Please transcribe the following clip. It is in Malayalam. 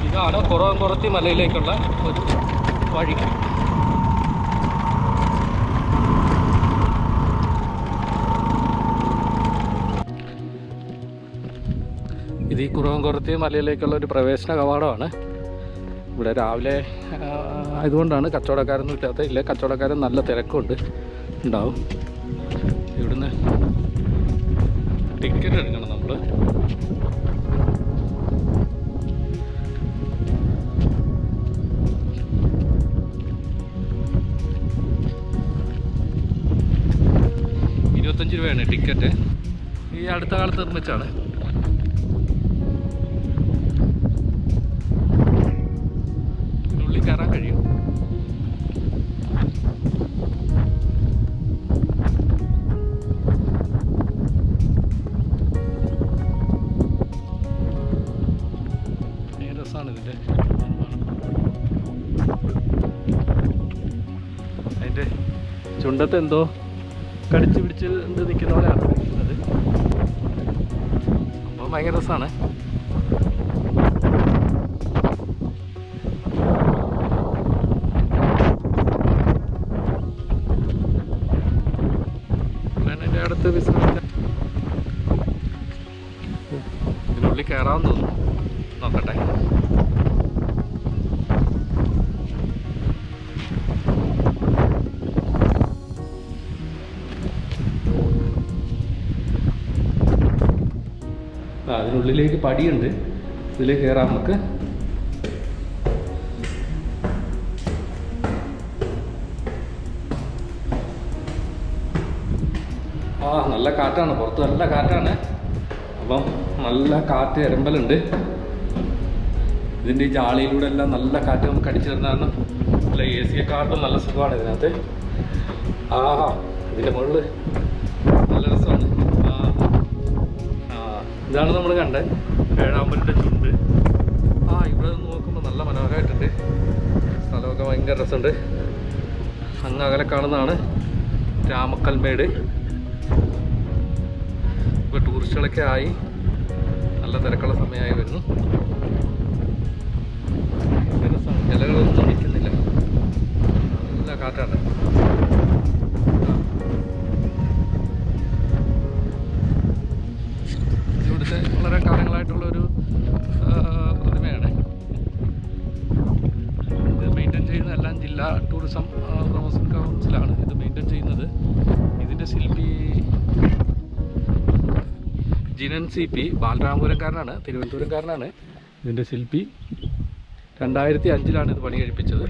ഇതാണ് കുറവൻകുറത്തി മലയിലേക്കുള്ള ഒരു വഴി. ഇത് ഈ കുറവൻകുറത്തി മലയിലേക്കുള്ള ഒരു പ്രവേശന കവാടമാണ്. ഇവിടെ രാവിലെ ആയതുകൊണ്ടാണ് കച്ചവടക്കാരൊന്നും ഇല്ലാത്ത. ഇല്ല, കച്ചവടക്കാരൻ നല്ല തിരക്കുണ്ട് ഉണ്ടാവും. ഇവിടുന്ന് ടിക്കറ്റ് എടുക്കണം നമ്മൾ. ₹25 ടിക്കറ്റ്. ഈ അടുത്ത കാലത്ത് നിർമ്മിച്ചാണ്. ഇതിനുള്ളിൽ കയറാൻ കഴിയും. രസമാണ് ഇതിൻ്റെ. അതിൻ്റെ ചുണ്ടത്ത് എന്തോ കടിച്ചു പിടിച്ച് എന്ത് നിൽക്കുന്ന പോലെയാണ് അത്. അപ്പോൾ ഭയങ്കര രസമാണ്. എൻ്റെ അടുത്ത് വിശ്രമിച്ച ഇതിനുള്ളിൽ കയറാമെന്ന് തോന്നുന്നു. നോക്കട്ടെ. അതിനുള്ളിലേക്ക് പടിയുണ്ട്. ഇതിലേക്ക് കയറാം നമുക്ക്. നല്ല കാറ്റാണ്, പുറത്ത് നല്ല കാറ്റാണ്. അപ്പം നല്ല കാറ്റ് എരമ്പലുണ്ട്. ഇതിൻ്റെ ഈ ജാളിയിലൂടെ എല്ലാം നല്ല കാറ്റ് നമുക്ക് അടിച്ചു തരുന്നതാണ്. നല്ല AC-യെക്കാട്ടും നല്ല സുഖമാണ് ഇതിനകത്ത്. ഇതിൻ്റെ മുകളിൽ നല്ല രസമാണ്. ഇതാണ് നമ്മൾ കണ്ടത് വേഴാമ്പലിൻ്റെ ചുണ്ട്. ഇവിടെ നിന്ന് നോക്കുമ്പോൾ നല്ല മനോഹരമായിട്ടുണ്ട്. സ്ഥലമൊക്കെ ഭയങ്കര രസമുണ്ട്. അങ്ങ് അകലെ കാണുന്നതാണ് രാമക്കൽമേട്. ഇപ്പോൾ ടൂറിസ്റ്റുകളൊക്കെ ആയി നല്ല തിരക്കുള്ള സമയമായി വരുന്നു. ഇലകളൊന്നും നിൽക്കുന്നില്ല, നല്ല കാറ്റാണ്. ഇവിടുത്തെ വളരെ കാലങ്ങളായിട്ടുള്ളൊരു പ്രതിമയാണ്. ഇത് മെയിൻറ്റെയിൻ ചെയ്യുന്നതെല്ലാം ജില്ലാ ടൂറിസം പ്രൊമോഷൻ കൗൺസിലാണ് ഇത് മെയിൻറ്റെയിൻ ചെയ്യുന്നത്. ഇതിൻ്റെ ശില്പി ജിനൻ CP ബാലരാമപുരംകാരനാണ്, തിരുവനന്തപുരംകാരനാണ് ഇതിൻ്റെ ശില്പി. 2005 ഇത് പണി കഴിപ്പിച്ചത്.